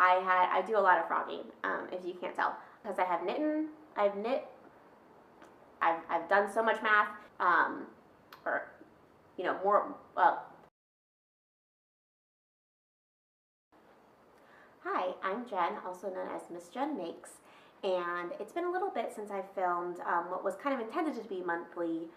I do a lot of frogging, if you can't tell, because I've knit, I've done so much math, or, you know, more, Hi, I'm Jen, also known as Msjennmakes, and it's been a little bit since I filmed what was kind of intended to be monthly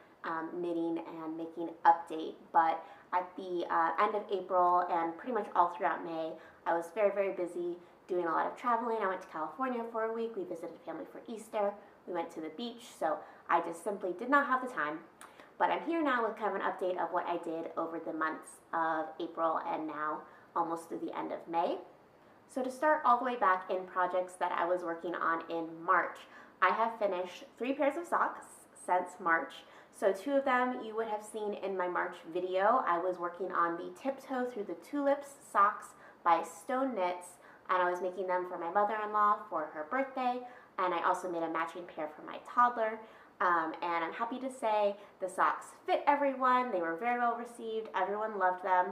knitting and making update, but at the end of April and pretty much all throughout May, I was very, very busy doing a lot of traveling. I went to California for a week, we visited family for Easter, we went to the beach, so I just simply did not have the time. But I'm here now with kind of an update of what I did over the months of April and now almost through the end of May. So to start all the way back in projects that I was working on in March, I have finished 3 pairs of socks since March. So 2 of them you would have seen in my March video. I was working on the Tiptoe Through the Tulips socks by Stone Knits, and I was making them for my mother-in-law for her birthday, and I also made a matching pair for my toddler. And I'm happy to say the socks fit everyone. They were very well received. Everyone loved them.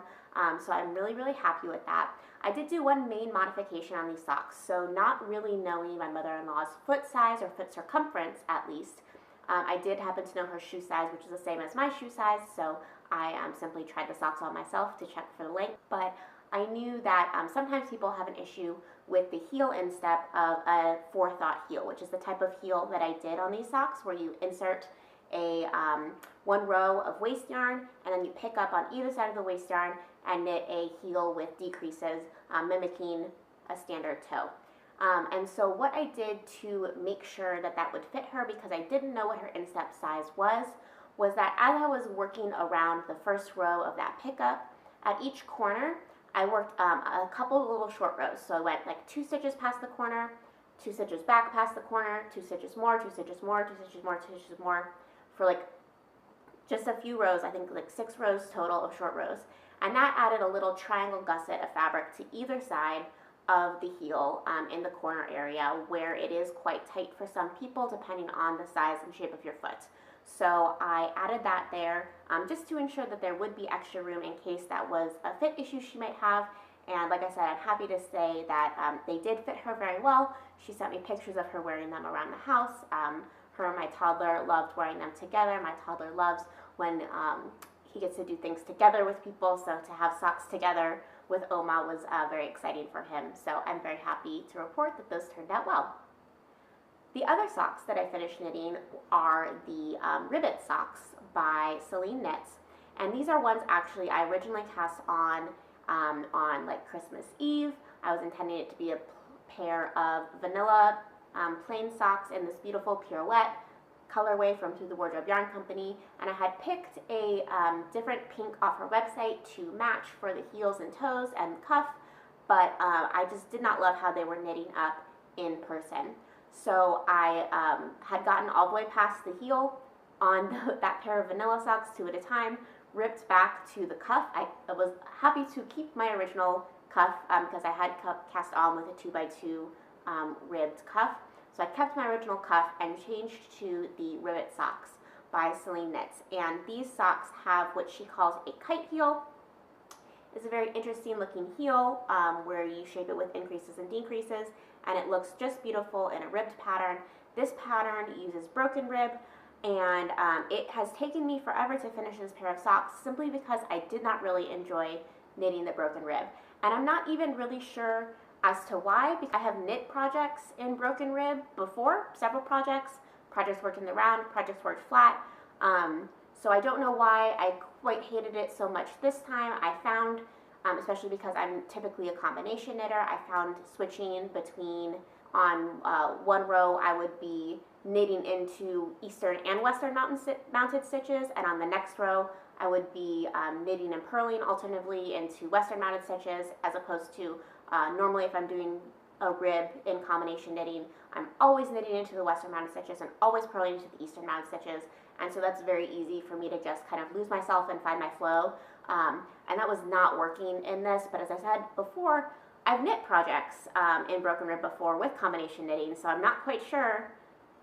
So I'm really, really happy with that. I did do one main modification on these socks. So not really knowing my mother-in-law's foot size or foot circumference at least, I did happen to know her shoe size, which is the same as my shoe size. So I simply tried the socks on myself to check for the length. But I knew that sometimes people have an issue with the heel instep of a forethought heel, which is the type of heel that I did on these socks, where you insert a 1 row of waist yarn and then you pick up on either side of the waist yarn and knit a heel with decreases, mimicking a standard toe. And so what I did to make sure that that would fit her, because I didn't know what her instep size was that as I was working around the first row of that pickup, at each corner, I worked a couple of little short rows. So I went like 2 stitches past the corner, 2 stitches back past the corner, 2 stitches more, 2 stitches more, 2 stitches more, 2 stitches more, for like just a few rows, I think like 6 rows total of short rows. And that added a little triangle gusset of fabric to either side of the heel in the corner area, where it is quite tight for some people depending on the size and shape of your foot. So I added that there just to ensure that there would be extra room in case that was a fit issue she might have. And like I said, I'm happy to say that they did fit her very well. She sent me pictures of her wearing them around the house. Her and my toddler loved wearing them together. My toddler loves when he gets to do things together with people, so to have socks together with Oma was very exciting for him. So I'm very happy to report that those turned out well. The other socks that I finished knitting are the ribbit socks by Celine Knits, and these are ones actually I originally cast on like Christmas Eve. I was intending it to be a pair of vanilla plain socks in this beautiful pirouette colorway from Through the Wardrobe Yarn Company, and I had picked a different pink off her website to match for the heels and toes and cuff, but I just did not love how they were knitting up in person. So I had gotten all the way past the heel on that pair of vanilla socks 2 at a time, ripped back to the cuff. I was happy to keep my original cuff because I had cast on with a 2x2 ribbed cuff. So I kept my original cuff and changed to the ribbit socks by Celine Knits. And these socks have what she calls a kite heel. It's a very interesting looking heel where you shape it with increases and decreases, and it looks just beautiful in a ribbed pattern. This pattern uses broken rib, and it has taken me forever to finish this pair of socks simply because I did not really enjoy knitting the broken rib. And I'm not even really sure as to why, because I have knit projects in broken rib before, several projects worked in the round, projects worked flat. So I don't know why I quite hated it so much this time. I found, especially because I'm typically a combination knitter, I found switching between, on 1 row I would be knitting into Eastern and Western mounted stitches, and on the next row I would be knitting and purling alternatively into Western mounted stitches, as opposed to normally if I'm doing a rib in combination knitting, I'm always knitting into the Western mounted stitches and always purling into the Eastern mounted stitches, and so that's very easy for me to just kind of lose myself and find my flow, and that was not working in this. But as I said before, I've knit projects in broken rib before with combination knitting, so I'm not quite sure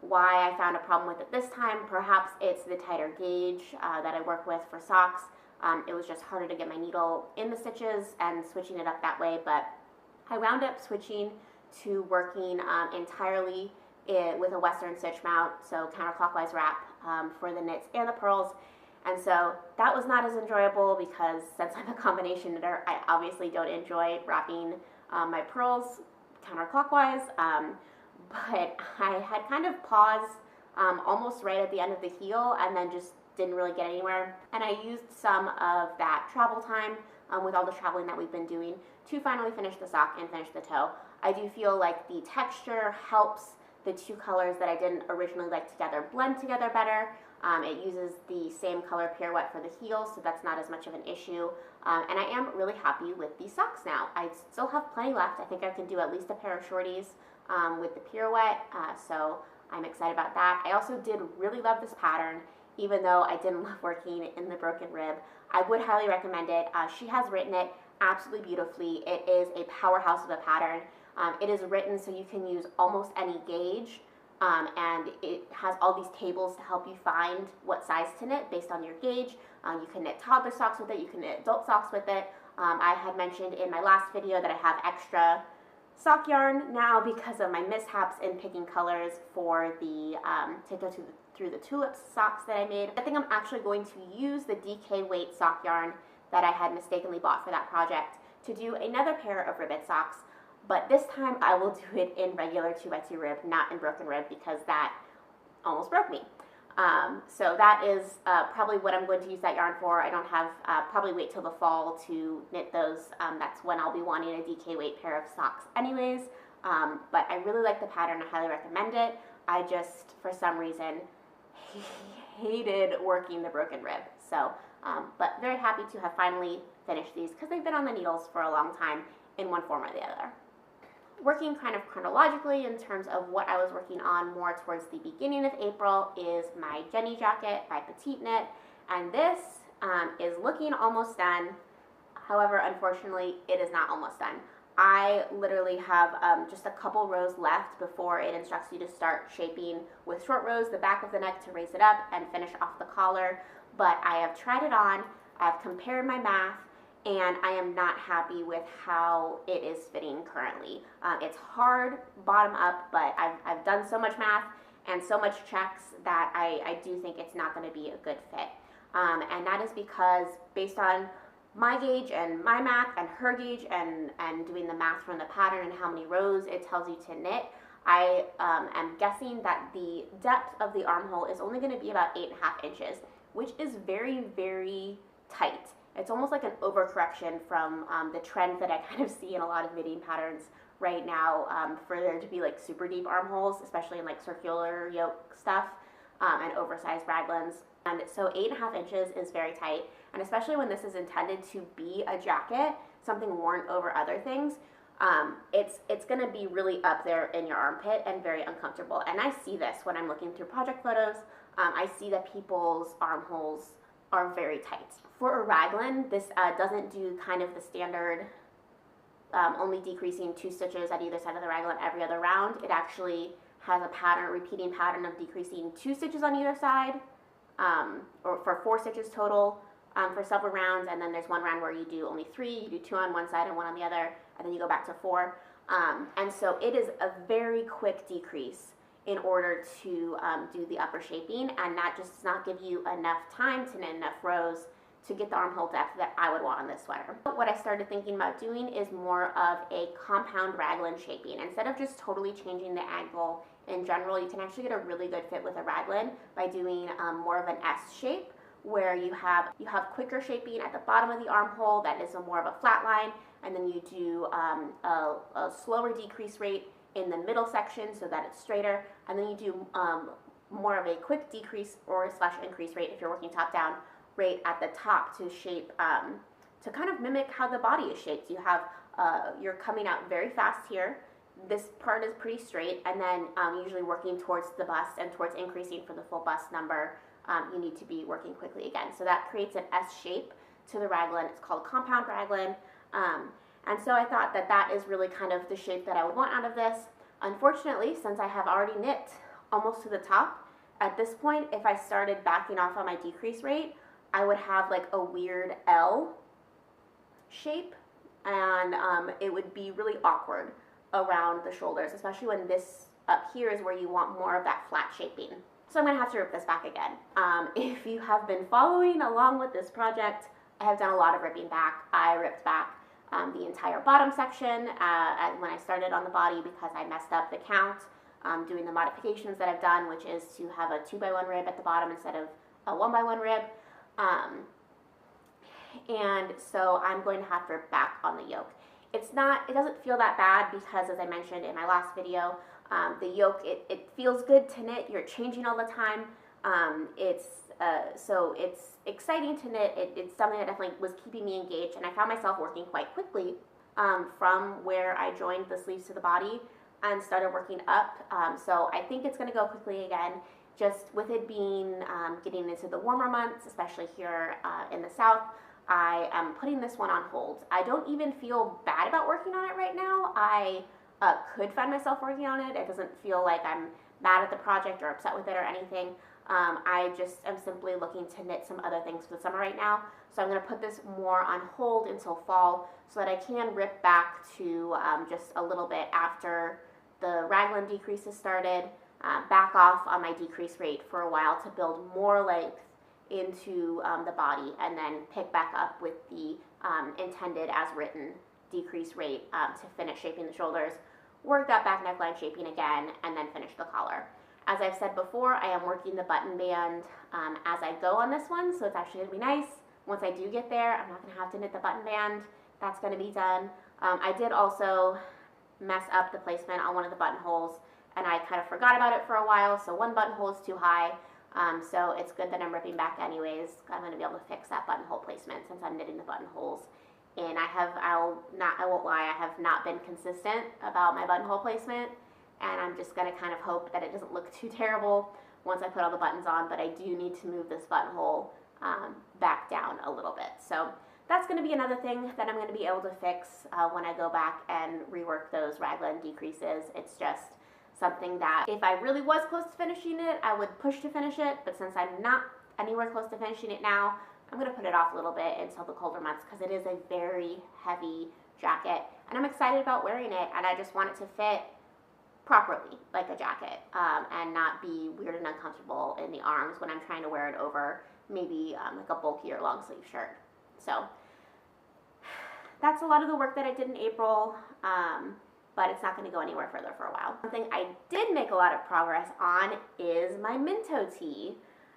why I found a problem with it this time. Perhaps it's the tighter gauge that I work with for socks. It was just harder to get my needle in the stitches and switching it up that way, but I wound up switching to working entirely with a Western stitch mount, so counterclockwise wrap for the knits and the purls. And so that was not as enjoyable because since I'm a combination knitter, I obviously don't enjoy wrapping my purls counterclockwise. But I had kind of paused almost right at the end of the heel and then just didn't really get anywhere. And I used some of that travel time with all the traveling that we've been doing to finally finish the sock and finish the toe. I do feel like the texture helps the two colors that I didn't originally like together blend together better. It uses the same color pirouette for the heel, so that's not as much of an issue. And I am really happy with these socks now. I still have plenty left. I think I can do at least a pair of shorties with the pirouette, so I'm excited about that. I also did really love this pattern, even though I didn't love working in the broken rib. I would highly recommend it. She has written it absolutely beautifully. It is a powerhouse of a pattern. It is written so you can use almost any gauge, and it has all these tables to help you find what size to knit based on your gauge. You can knit toddler socks with it, you can knit adult socks with it. I had mentioned in my last video that I have extra sock yarn now because of my mishaps in picking colors for the to go through the tulips socks that I made. I think I'm actually going to use the DK weight sock yarn that I had mistakenly bought for that project to do another pair of ribbed socks, but this time I will do it in regular 2x2 rib, not in broken rib, because that almost broke me. So that is probably what I'm going to use that yarn for. I don't have, probably wait till the fall to knit those. That's when I'll be wanting a DK weight pair of socks anyways. But I really like the pattern. I highly recommend it. I just, for some reason, hated working the broken rib. So, but very happy to have finally finished these because they've been on the needles for a long time in one form or the other. Working kind of chronologically in terms of what I was working on more towards the beginning of April is my Jenny jacket by Petite Knit, and this is looking almost done. However, unfortunately, it is not almost done. I literally have just a couple rows left before it instructs you to start shaping with short rows the back of the neck to raise it up and finish off the collar, but I have tried it on, I've compared my math, and I am not happy with how it is fitting currently. It's hard bottom up, but I've done so much math and so much checks that I do think it's not going to be a good fit. And that is because based on my gauge and my math and her gauge and doing the math from the pattern and how many rows it tells you to knit, I am guessing that the depth of the armhole is only going to be about 8.5 inches, which is very, very tight. It's almost like an overcorrection from the trend that I kind of see in a lot of knitting patterns right now for there to be like super deep armholes, especially in like circular yoke stuff and oversized raglans. And so 8.5 inches is very tight, and especially when this is intended to be a jacket, something worn over other things, it's going to be really up there in your armpit and very uncomfortable. And I see this when I'm looking through project photos. I see that people's armholes are very tight. For a raglan, this doesn't do kind of the standard only decreasing 2 stitches at either side of the raglan every other round. It actually has a pattern, repeating pattern of decreasing 2 stitches on either side, or for 4 stitches total for several rounds, and then there's one round where you do only 3, you do 2 on one side and 1 on the other, and then you go back to 4. And so it is a very quick decrease in order to do the upper shaping, and that just does not give you enough time to knit enough rows to get the armhole depth that I would want on this sweater. What I started thinking about doing is more of a compound raglan shaping. Instead of just totally changing the angle in general, you can actually get a really good fit with a raglan by doing more of an S shape, where you have quicker shaping at the bottom of the armhole that is more of a flat line, and then you do a slower decrease rate in the middle section so that it's straighter, and then you do more of a quick decrease or / increase rate if you're working top down rate at the top to shape, to kind of mimic how the body is shaped. You have, you're coming out very fast here. This part is pretty straight, and then usually working towards the bust and towards increasing for the full bust number, you need to be working quickly again. So that creates an S shape to the raglan. It's called compound raglan. And so I thought that that is really kind of the shape that I would want out of this. Unfortunately, since I have already knit almost to the top, at this point, if I started backing off on my decrease rate, I would have like a weird L shape and it would be really awkward around the shoulders, especially when this up here is where you want more of that flat shaping. So I'm going to have to rip this back again. If you have been following along with this project, I have done a lot of ripping back. I ripped back the entire bottom section when I started on the body because I messed up the count doing the modifications that I've done, which is to have a 2x1 rib at the bottom instead of a 1x1 rib. And so I'm going to have to rip back on the yoke. It doesn't feel that bad because, as I mentioned in my last video, the yoke, it feels good to knit. You're changing all the time. So it's exciting to knit. It's something that definitely was keeping me engaged, and I found myself working quite quickly from where I joined the sleeves to the body and started working up. So I think it's going to go quickly again, just with it being getting into the warmer months, especially here in the south. I am putting this one on hold. I don't even feel bad about working on it right now. I could find myself working on it. It doesn't feel like I'm mad at the project or upset with it or anything. I just am simply looking to knit some other things for the summer right now. So I'm going to put this more on hold until fall so that I can rip back to just a little bit after the raglan decreases started, back off on my decrease rate for a while to build more length into the body, and then pick back up with the intended as written decrease rate to finish shaping the shoulders, work that back neckline shaping again, and then finish the collar. As I've said before, I am working the button band as I go on this one, so it's actually going to be nice. Once I do get there, I'm not going to have to knit the button band. That's going to be done. I did also mess up the placement on one of the buttonholes, and I kind of forgot about it for a while, so one buttonhole is too high. So it's good that I'm ripping back anyways. I'm going to be able to fix that buttonhole placement since I'm knitting the buttonholes. And I won't lie, I have not been consistent about my buttonhole placement, and I'm just going to kind of hope that it doesn't look too terrible once I put all the buttons on, but I do need to move this buttonhole back down a little bit. So that's going to be another thing that I'm going to be able to fix when I go back and rework those raglan decreases. It's just something that if I really was close to finishing it, I would push to finish it, but since I'm not anywhere close to finishing it now, I'm going to put it off a little bit until the colder months because it is a very heavy jacket, and I'm excited about wearing it, and I just want it to fit properly like a jacket and not be weird and uncomfortable in the arms when I'm trying to wear it over maybe like a bulkier long sleeve shirt. So that's a lot of the work that I did in April. But it's not going to go anywhere further for a while. Something I did make a lot of progress on is my Minto tee.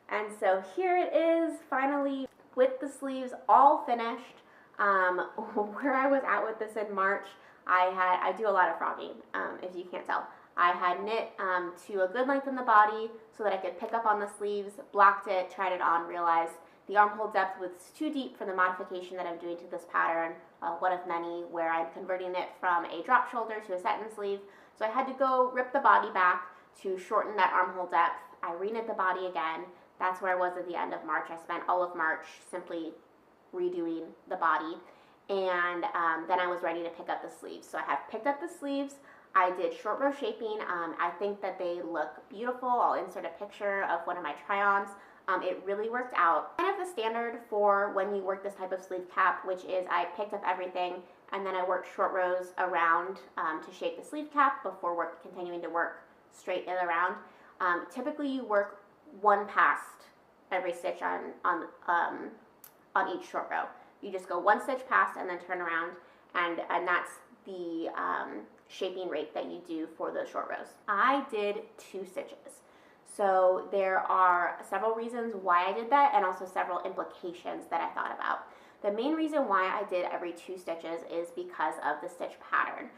And so here it is, finally, with the sleeves all finished. Where I was at with this in March, I do a lot of frogging, if you can't tell. I had knit to a good length in the body so that I could pick up on the sleeves, blocked it, tried it on, realized the armhole depth was too deep for the modification that I'm doing to this pattern, one of many where I'm converting it from a drop shoulder to a satin sleeve. So I had to go rip the body back to shorten that armhole depth. I reknit the body again. That's where I was at the end of March. I spent all of March simply redoing the body, and then I was ready to pick up the sleeves. So I have picked up the sleeves. I did short row shaping. I think that they look beautiful. I'll insert a picture of one of my try-ons. It really worked out. Kind of the standard for when you work this type of sleeve cap, which is I picked up everything and then I worked short rows around to shape the sleeve cap before continuing to work straight in around. Typically you work one past every stitch on each short row. You just go one stitch past and then turn around, and that's the shaping rate that you do for those short rows. I did 2 stitches. So there are several reasons why I did that, and also several implications that I thought about. The main reason why I did every 2 stitches is because of the stitch pattern.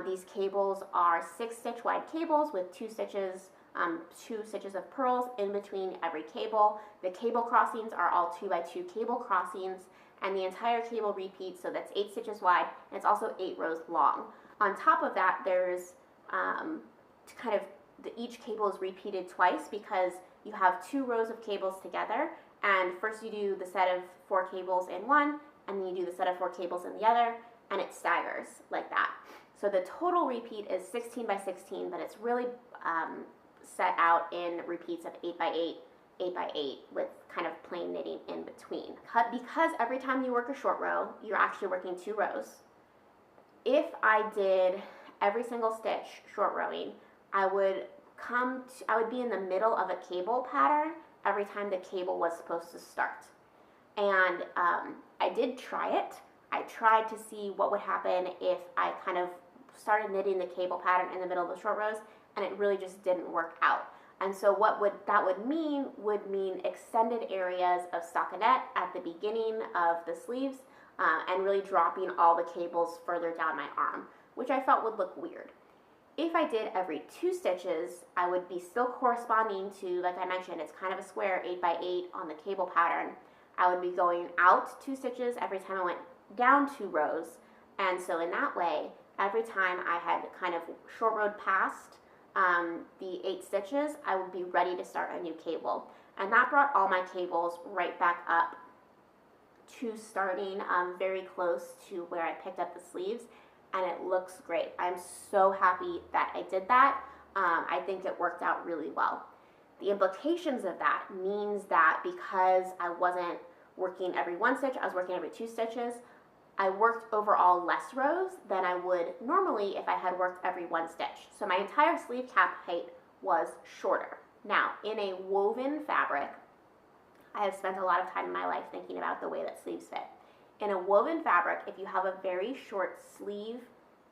These cables are 6 stitch wide cables with 2 stitches of purls in between every cable. The cable crossings are all 2 by 2 cable crossings, and the entire cable repeats, so that's 8 stitches wide, and it's also 8 rows long. On top of that, there's each cable is repeated twice because you have 2 rows of cables together, and first you do the set of 4 cables in one, and then you do the set of 4 cables in the other, and it staggers like that. So the total repeat is 16 by 16, but it's really set out in repeats of 8 by 8, 8 by 8 with kind of plain knitting in between. Because every time you work a short row, you're actually working 2 rows. if I did every single stitch short rowing, I would be in the middle of a cable pattern every time the cable was supposed to start. And I did try it. I tried to see what would happen if I kind of started knitting the cable pattern in the middle of the short rows, and it really just didn't work out. And so what that would mean extended areas of stockinette at the beginning of the sleeves, and really dropping all the cables further down my arm, which I felt would look weird. If I did every 2 stitches, I would be still corresponding to, like I mentioned, it's kind of a square 8 by 8 on the cable pattern. I would be going out 2 stitches every time I went down 2 rows. And so in that way, every time I had kind of short rowed past the 8 stitches, I would be ready to start a new cable. And that brought all my cables right back up to starting very close to where I picked up the sleeves, and it looks great. I'm so happy that I did that. I think it worked out really well. The implications of that means that because I wasn't working every 1 stitch, I was working every 2 stitches, I worked overall less rows than I would normally if I had worked every 1 stitch. So my entire sleeve cap height was shorter. Now, in a woven fabric, I have spent a lot of time in my life thinking about the way that sleeves fit. In a woven fabric, if you have a very short sleeve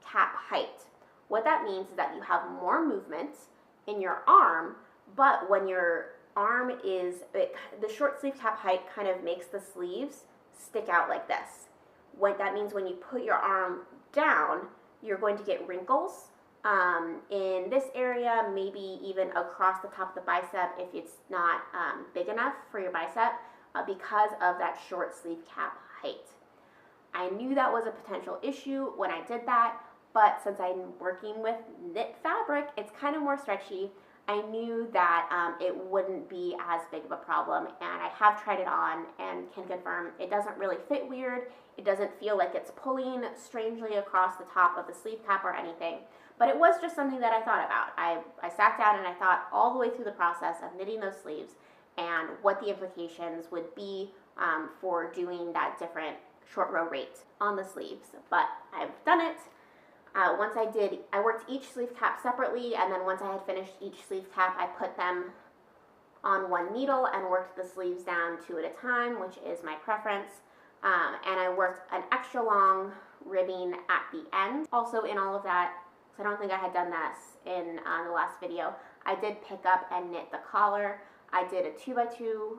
cap height, what that means is that you have more movement in your arm, but when your arm is, the short sleeve cap height kind of makes the sleeves stick out like this. What that means, when you put your arm down, you're going to get wrinkles in this area, maybe even across the top of the bicep if it's not big enough for your bicep, because of that short sleeve cap height. I knew that was a potential issue when I did that, but since I'm working with knit fabric, it's kind of more stretchy. I knew that it wouldn't be as big of a problem, and I have tried it on and can confirm it doesn't really fit weird. It doesn't feel like it's pulling strangely across the top of the sleeve cap or anything, but it was just something that I thought about. I sat down and I thought all the way through the process of knitting those sleeves and what the implications would be for doing that different short row rate on the sleeves. But I've done it. Once I did, I worked each sleeve cap separately, and then once I had finished each sleeve cap, I put them on 1 needle and worked the sleeves down 2 at a time, which is my preference. And I worked an extra long ribbing at the end. Also in all of that, because I don't think I had done this in the last video, I did pick up and knit the collar. I did a 2 by 2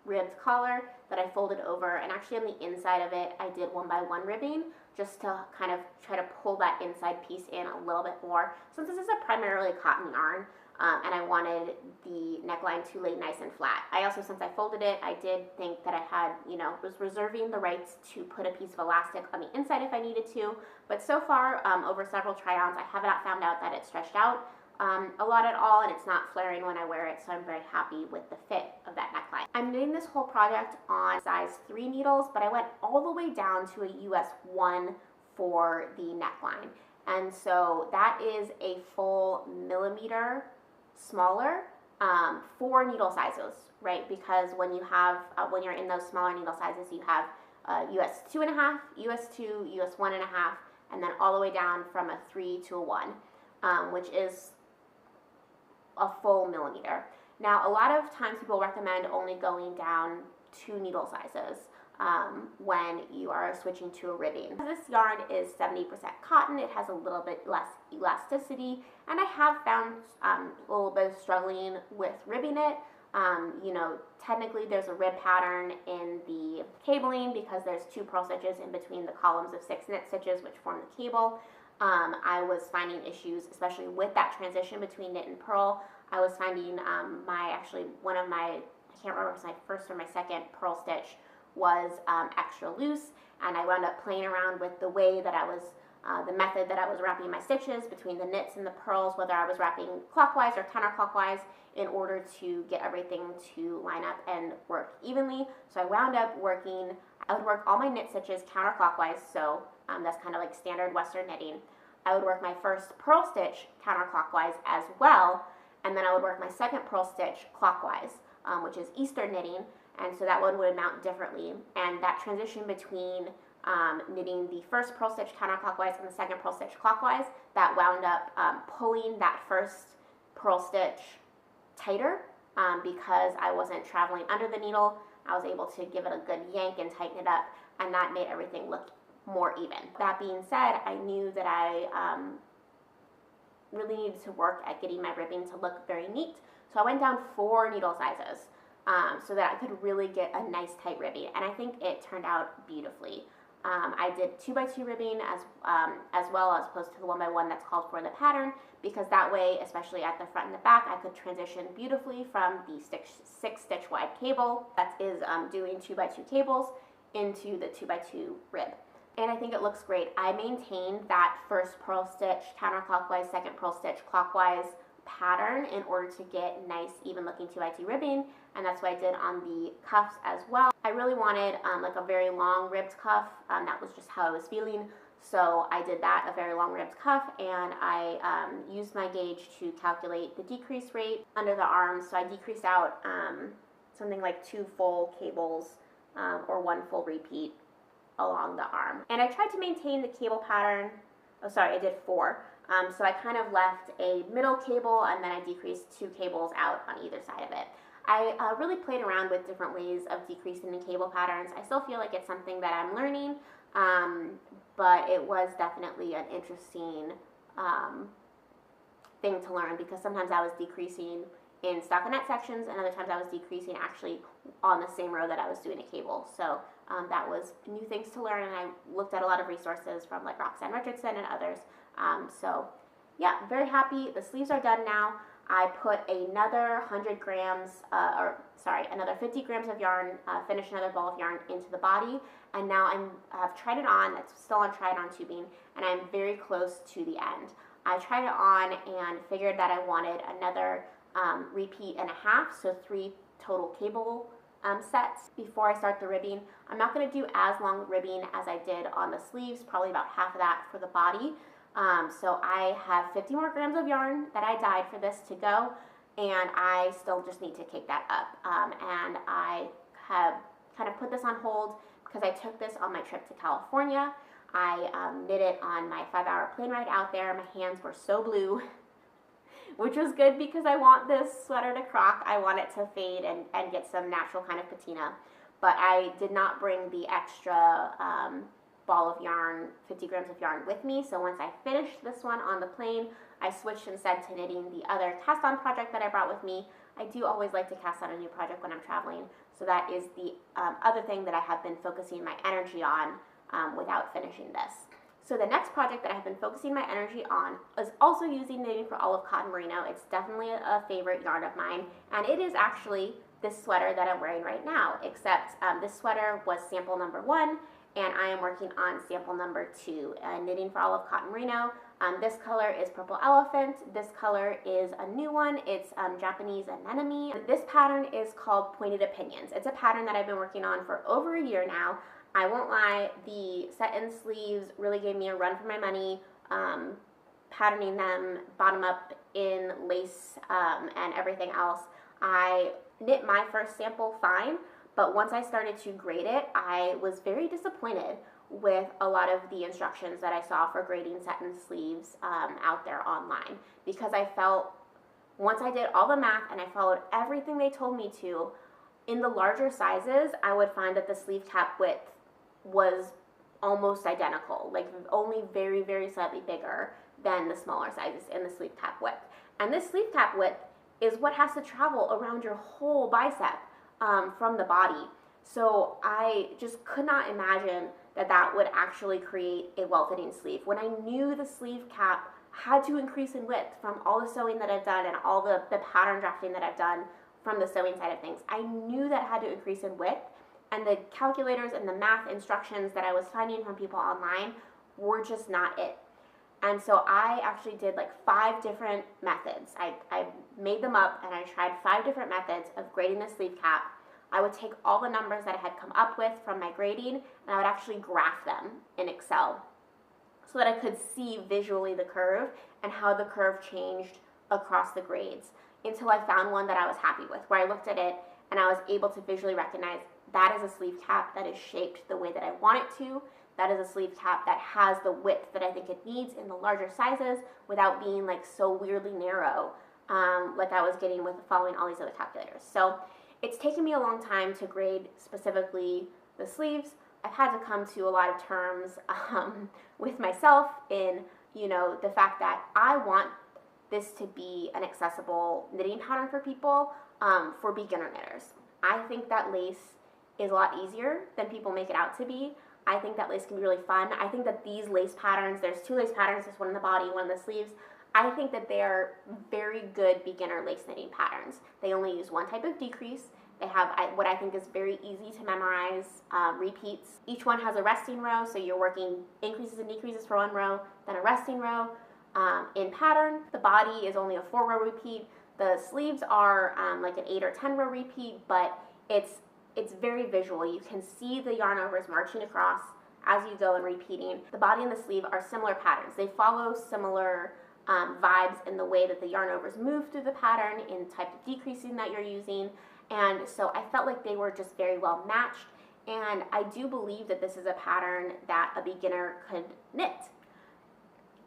ribbed collar that I folded over, and actually on the inside of it, I did 1 by 1 ribbing, just to kind of try to pull that inside piece in a little bit more, since this is a primarily cotton yarn, and I wanted the neckline to lay nice and flat. I also, since I folded it, I did think that I had, was reserving the rights to put a piece of elastic on the inside if I needed to, but so far, over several try-ons, I have not found out that it stretched out a lot at all, and it's not flaring when I wear it, so I'm very happy with the fit of that neckline. I'm knitting this whole project on size 3 needles, but I went all the way down to a US 1 for the neckline, and so that is a full millimeter smaller, 4 needle sizes, right? Because when you have, when you're in those smaller needle sizes, you have US 2.5, US 2, US 1.5, and then all the way down from a 3 to a 1, which is a full millimeter. Now, a lot of times people recommend only going down 2 needle sizes when you are switching to a ribbing. This yarn is 70% cotton. It has a little bit less elasticity, and I have found a little bit of struggling with ribbing it. Technically there's a rib pattern in the cabling because there's 2 purl stitches in between the columns of 6 knit stitches which form the cable. I was finding issues, especially with that transition between knit and purl. I was finding one of my, I can't remember if it was my first or my second purl stitch was extra loose, and I wound up playing around with the way that I was, the method that I was wrapping my stitches between the knits and the purls, whether I was wrapping clockwise or counterclockwise in order to get everything to line up and work evenly. So I wound up working, I would work all my knit stitches counterclockwise, so that's kind of like standard Western knitting. I would work my first purl stitch counterclockwise as well, and then I would work my second purl stitch clockwise, which is Eastern knitting, and so that one would mount differently. And that transition between knitting the first purl stitch counterclockwise and the second purl stitch clockwise, that wound up pulling that first purl stitch tighter because I wasn't traveling under the needle. I was able to give it a good yank and tighten it up, and that made everything look more even. That being said, I knew that I really needed to work at getting my ribbing to look very neat, so I went down 4 needle sizes so that I could really get a nice tight ribbing, and I think it turned out beautifully. I did 2x2 ribbing as well, as opposed to the 1x1 that's called for the pattern, because that way, especially at the front and the back, I could transition beautifully from the 6 stitch wide cable that is doing 2x2 cables into the 2x2 rib. And I think it looks great. I maintained that first purl stitch counterclockwise, second purl stitch clockwise pattern in order to get nice even looking 2x2 ribbing, and that's what I did on the cuffs as well. I really wanted like a very long ribbed cuff. That was just how I was feeling, so I did that, a very long ribbed cuff, and I used my gauge to calculate the decrease rate under the arms. So I decreased out something like 2 full cables or 1 full repeat along the arm. And I tried to maintain the cable pattern. Oh, sorry, I did 4. So I kind of left a middle cable, and then I decreased 2 cables out on either side of it. I really played around with different ways of decreasing the cable patterns. I still feel like it's something that I'm learning, but it was definitely an interesting thing to learn, because sometimes I was decreasing in stockinette sections, and other times I was decreasing actually on the same row that I was doing a cable. So that was new things to learn, and I looked at a lot of resources from like Roxanne Richardson and others. So yeah, very happy. The sleeves are done now. I put another 100 grams, another 50 grams of yarn, finished another ball of yarn into the body, and now I've tried it on. It's still on try it on tubing, and I'm very close to the end. I tried it on and figured that I wanted another repeat and a half, so 3 total cable sets before I start the ribbing. I'm not going to do as long ribbing as I did on the sleeves, probably about half of that for the body. So I have 50 more grams of yarn that I dyed for this to go, and I still just need to cake that up. And I have kind of put this on hold because I took this on my trip to California. I knit it on my 5-hour plane ride out there. My hands were so blue, which was good because I want this sweater to crock. I want it to fade and get some natural kind of patina. But I did not bring the extra ball of yarn, 50 grams of yarn with me. So once I finished this one on the plane, I switched instead to knitting the other cast-on project that I brought with me. I do always like to cast on a new project when I'm traveling. So that is the other thing that I have been focusing my energy on without finishing this. So the next project that I have been focusing my energy on is also using Knitting for Olive Cotton Merino. It's definitely a favorite yarn of mine, and it is actually this sweater that I'm wearing right now, except this sweater was sample number 1, and I am working on sample number 2, Knitting for Olive Cotton Merino. This color is Purple Elephant. This color is a new one. It's Japanese Anemone. This pattern is called Pointed Opinions. It's a pattern that I've been working on for over a year now. I won't lie, the set-in sleeves really gave me a run for my money, patterning them bottom up in lace and everything else. I knit my first sample fine, but once I started to grade it, I was very disappointed with a lot of the instructions that I saw for grading set-in sleeves out there online, because I felt once I did all the math and I followed everything they told me to, in the larger sizes, I would find that the sleeve cap width was almost identical, like only very, very slightly bigger than the smaller sizes in the sleeve cap width. And this sleeve cap width is what has to travel around your whole bicep from the body. So I just could not imagine that that would actually create a well-fitting sleeve. When I knew the sleeve cap had to increase in width from all the sewing that I've done and all the pattern drafting that I've done from the sewing side of things, I knew that it had to increase in width. And the calculators and the math instructions that I was finding from people online were just not it. And so I actually did like 5 different methods. I made them up and I tried 5 different methods of grading the sleeve cap. I would take all the numbers that I had come up with from my grading and I would actually graph them in Excel so that I could see visually the curve and how the curve changed across the grades, until I found one that I was happy with, where I looked at it and I was able to visually recognize that is a sleeve cap that is shaped the way that I want it to. that is a sleeve cap that has the width that I think it needs in the larger sizes without being like so weirdly narrow, like I was getting with following all these other calculators. So it's taken me a long time to grade specifically the sleeves. I've had to come to a lot of terms with myself in, the fact that I want this to be an accessible knitting pattern for people, for beginner knitters. I think that lace is a lot easier than people make it out to be. I think that lace can be really fun. I think that these lace patterns, there's 2 lace patterns, there's one in the body, one in the sleeves. I think that they are very good beginner lace knitting patterns. They only use one type of decrease. They have what I think is very easy to memorize repeats. Each one has a resting row, so you're working increases and decreases for one row, then a resting row. In pattern, the body is only a 4-row repeat. The sleeves are like an 8 or 10-row repeat, but it's very visual. You can see the yarn overs marching across as you go and repeating. The body and the sleeve are similar patterns. They follow similar vibes in the way that the yarn overs move through the pattern, in type of decreasing that you're using. And so I felt like they were just very well matched. And I do believe that this is a pattern that a beginner could knit.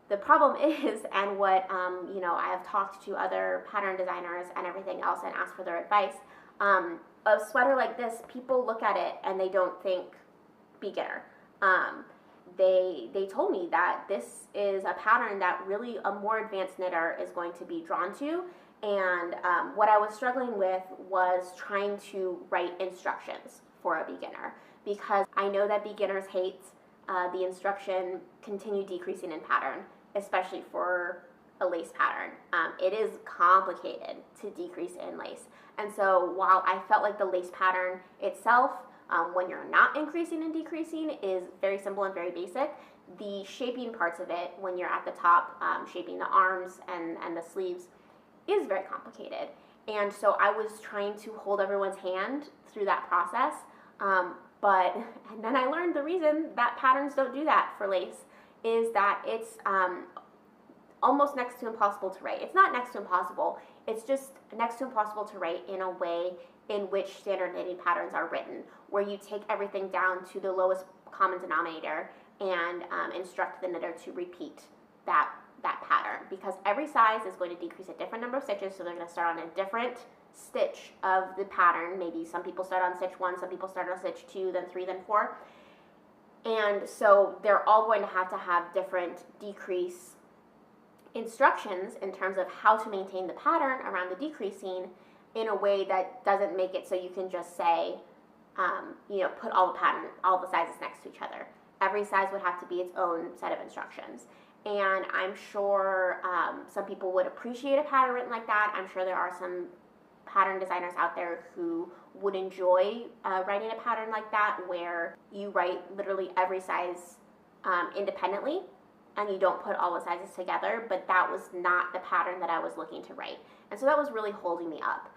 The problem is, and what I have talked to other pattern designers and everything else and asked for their advice, a sweater like this, people look at it and they don't think beginner. They told me that this is a pattern that really a more advanced knitter is going to be drawn to. And what I was struggling with was trying to write instructions for a beginner, because I know that beginners hate the instruction continue decreasing in pattern, especially for a lace pattern. It is complicated to decrease in lace. And so while I felt like the lace pattern itself, when you're not increasing and decreasing, is very simple and very basic, the shaping parts of it, when you're at the top, shaping the arms and the sleeves, is very complicated. And so I was trying to hold everyone's hand through that process. And then I learned the reason that patterns don't do that for lace is that it's almost next to impossible to write. It's not next to impossible, it's just next to impossible to write in a way in which standard knitting patterns are written, where you take everything down to the lowest common denominator and instruct the knitter to repeat that pattern, because every size is going to decrease a different number of stitches, so they're going to start on a different stitch of the pattern. Maybe some people start on stitch 1, some people start on stitch 2, then 3, then 4. And so they're all going to have different decrease instructions in terms of how to maintain the pattern around the decreasing in a way that doesn't make it so you can just say, put all the sizes next to each other. Every size would have to be its own set of instructions. And I'm sure some people would appreciate a pattern written like that. I'm sure there are some pattern designers out there who would enjoy writing a pattern like that, where you write literally every size independently and you don't put all the sizes together, but that was not the pattern that I was looking to write. And so that was really holding me up.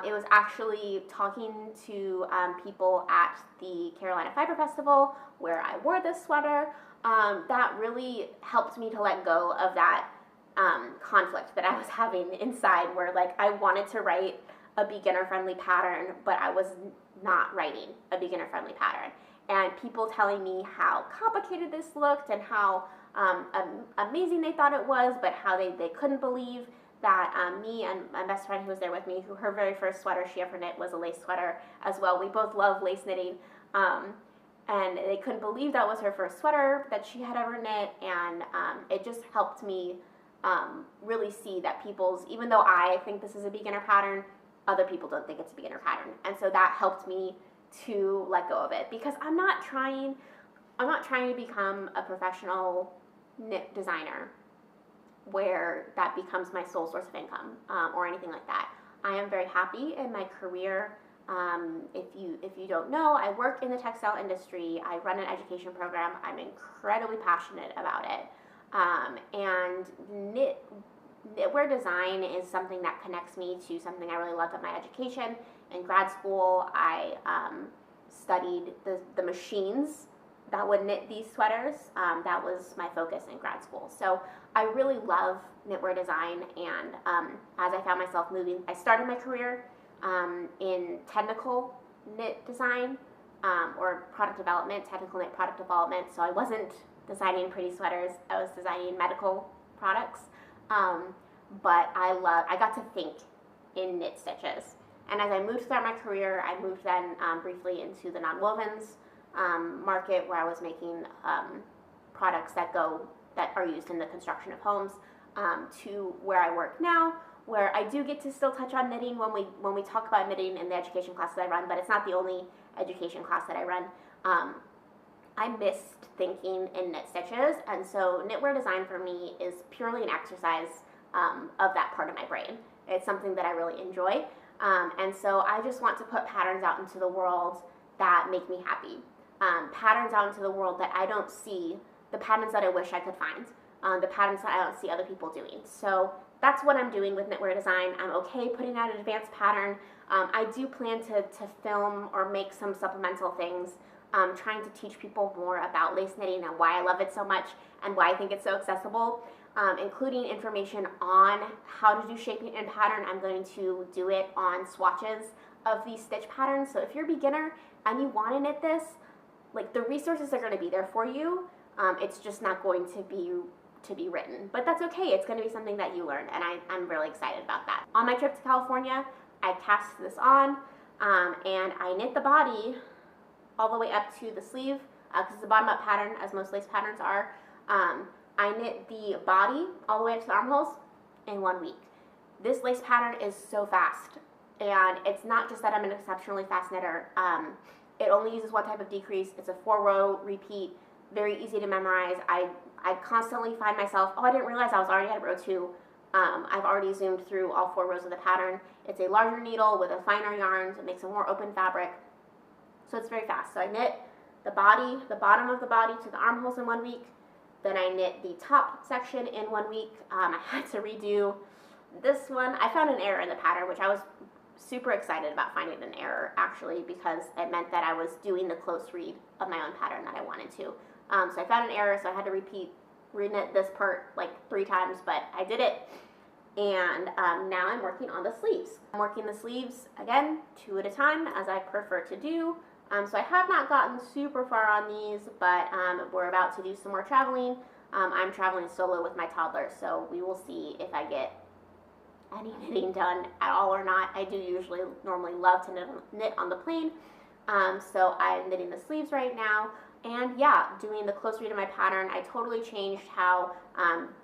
It was actually talking to people at the Carolina Fiber Festival, where I wore this sweater, that really helped me to let go of that conflict that I was having inside, where like I wanted to write a beginner-friendly pattern, but I was not writing a beginner-friendly pattern. And people telling me how complicated this looked and how amazing they thought it was, but how they couldn't believe that me and my best friend who was there with me, who her very first sweater she ever knit was a lace sweater as well. We both love lace knitting. And they couldn't believe that was her first sweater that she had ever knit. And it just helped me really see that even though I think this is a beginner pattern, other people don't think it's a beginner pattern. And so that helped me to let go of it, because I'm not trying to become a professional knit designer where that becomes my sole source of income or anything like that. I am very happy in my career. If you don't know, I work in the textile industry. I run an education program. I'm incredibly passionate about it. And knitwear design is something that connects me to something I really loved at my education. In grad school, I studied the machines that would knit these sweaters. That was my focus in grad school. So I really love knitwear design, and as I found myself moving, I started my career in technical knit design, or product development, technical knit product development. So I wasn't designing pretty sweaters, I was designing medical products. But I got to think in knit stitches. And as I moved throughout my career, I moved then briefly into the nonwovens market, where I was making products that are used in the construction of homes, to where I work now, where I do get to still touch on knitting when we talk about knitting in the education classes I run, but it's not the only education class that I run. I missed thinking in knit stitches, and so knitwear design for me is purely an exercise of that part of my brain. It's something that I really enjoy, and so I just want to put patterns out into the world that make me happy. Patterns out into the world that I don't see, the patterns that I wish I could find, the patterns that I don't see other people doing. So that's what I'm doing with knitwear design. I'm okay putting out an advanced pattern. I do plan to film or make some supplemental things, trying to teach people more about lace knitting and why I love it so much and why I think it's so accessible, including information on how to do shaping and pattern. I'm going to do it on swatches of these stitch patterns. So if you're a beginner and you want to knit this, like, the resources are going to be there for you. It's just not going to be written, but that's okay. It's going to be something that you learn, and I'm really excited about that. On my trip to California, I cast this on, and I knit the body all the way up to the sleeve, because it's a bottom-up pattern, as most lace patterns are. I knit the body all the way up to the armholes in 1 week. This lace pattern is so fast, and it's not just that I'm an exceptionally fast knitter. It only uses one type of decrease. It's a 4-row repeat, very easy to memorize. I constantly find myself, I didn't realize I was already at row 2. I've already zoomed through all 4 rows of the pattern. It's a larger needle with a finer yarn. It makes a more open fabric. So it's very fast. So I knit the body, the bottom of the body to the armholes in 1 week. Then I knit the top section in 1 week. I had to redo this one. I found an error in the pattern, which I was super excited about finding an error, actually, because it meant that I was doing the close read of my own pattern that I wanted to. So I found an error, so I had to re-knit this part like 3 times, but I did it. And now I'm working on the sleeves. I'm working the sleeves, again, 2 at a time, as I prefer to do. So I have not gotten super far on these, but we're about to do some more traveling. I'm traveling solo with my toddler, so we will see if I get any knitting done at all or not. I do normally love to knit on the plane. So I'm knitting the sleeves right now. And yeah, doing the close read of my pattern, I totally changed how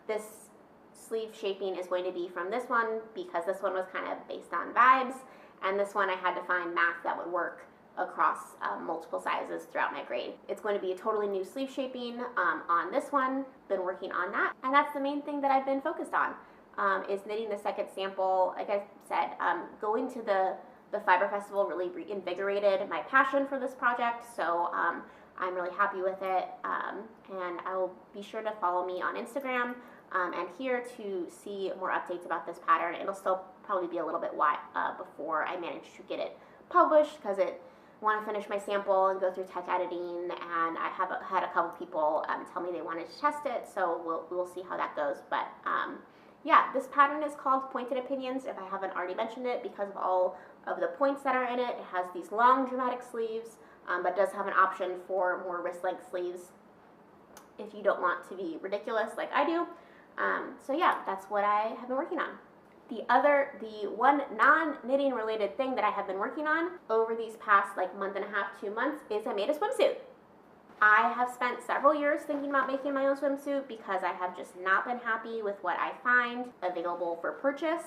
this sleeve shaping is going to be from this one, because this one was kind of based on vibes, and this one I had to find math that would work across multiple sizes throughout my grade. It's going to be a totally new sleeve shaping on this one. Been working on that, and that's the main thing that I've been focused on, is knitting the second sample. Like I said, going to the Fiber Festival really reinvigorated my passion for this project, so I'm really happy with it, and I will be sure to follow me on Instagram and here to see more updates about this pattern. It'll still probably be a little bit before I manage to get it published, because I want to finish my sample and go through tech editing, and I have had a couple people tell me they wanted to test it, so we'll see how that goes. But yeah, this pattern is called Pointed Opinions, if I haven't already mentioned it, because of all of the points that are in it. It has these long dramatic sleeves, but does have an option for more wrist-length sleeves if you don't want to be ridiculous like I do. So yeah, that's what I have been working on. The one non-knitting related thing that I have been working on over these past month and a half, 2 months, is I made a swimsuit. I have spent several years thinking about making my own swimsuit, because I have just not been happy with what I find available for purchase.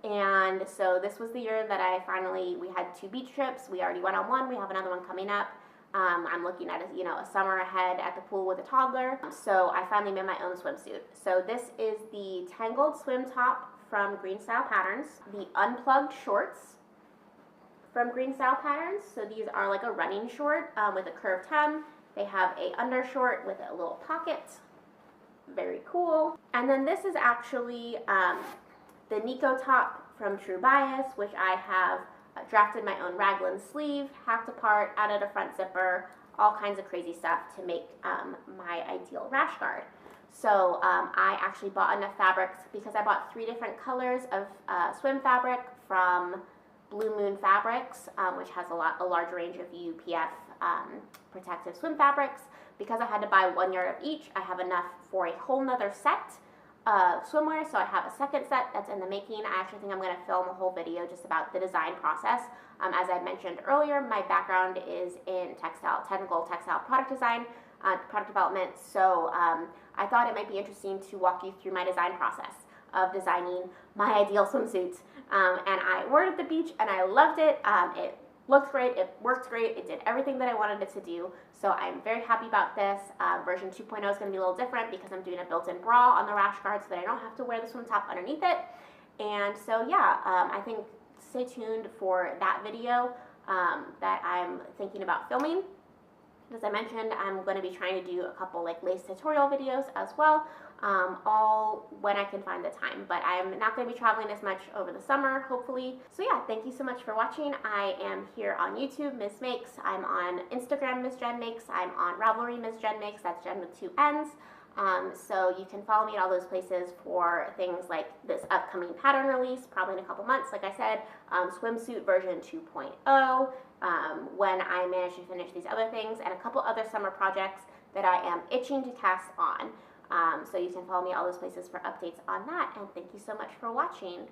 And so this was the year that we had 2 beach trips. We already went on one. We have another one coming up. I'm looking at a summer ahead at the pool with a toddler. So I finally made my own swimsuit. So this is the Tangled Swim Top from Green Style Patterns, the Unplugged Shorts from Green Style Patterns. So these are like a running short with a curved hem. They have a undershort with a little pocket. Very cool. And then this is actually the Nico top from True Bias, which I have drafted my own raglan sleeve, hacked apart, added a front zipper, all kinds of crazy stuff to make my ideal rash guard. So I actually bought enough fabrics, because I bought 3 different colors of swim fabric from Blue Moon Fabrics, which has a large range of UPF protective swim fabrics. Because I had to buy 1 yard of each, I have enough for a whole nother set of swimwear, so I have a second set that's in the making. I actually think I'm going to film a whole video just about the design process. As I mentioned earlier, my background is in technical textile product design, product development, so I thought it might be interesting to walk you through my design process of designing my ideal swimsuit. And I wore it at the beach and I loved it. It looked great, it worked great, it did everything that I wanted it to do, so I'm very happy about this. Version 2.0 is going to be a little different because I'm doing a built-in bra on the rash guard so that I don't have to wear the swim top underneath it. And so yeah, I think stay tuned for that video that I'm thinking about filming. As I mentioned, I'm going to be trying to do a couple like lace tutorial videos as well, all when I can find the time. But I'm not going to be traveling as much over the summer, hopefully. So yeah, thank you so much for watching. I am here on YouTube, MsMakes. I'm on Instagram, Msjennmakes. I'm on Ravelry Msjennmakes. That's Jen with 2 N's. So you can follow me at all those places for things like this upcoming pattern release, probably in a couple months, like I said, swimsuit version 2.0, when I manage to finish these other things, and a couple other summer projects that I am itching to cast on. So you can follow me at all those places for updates on that, and thank you so much for watching.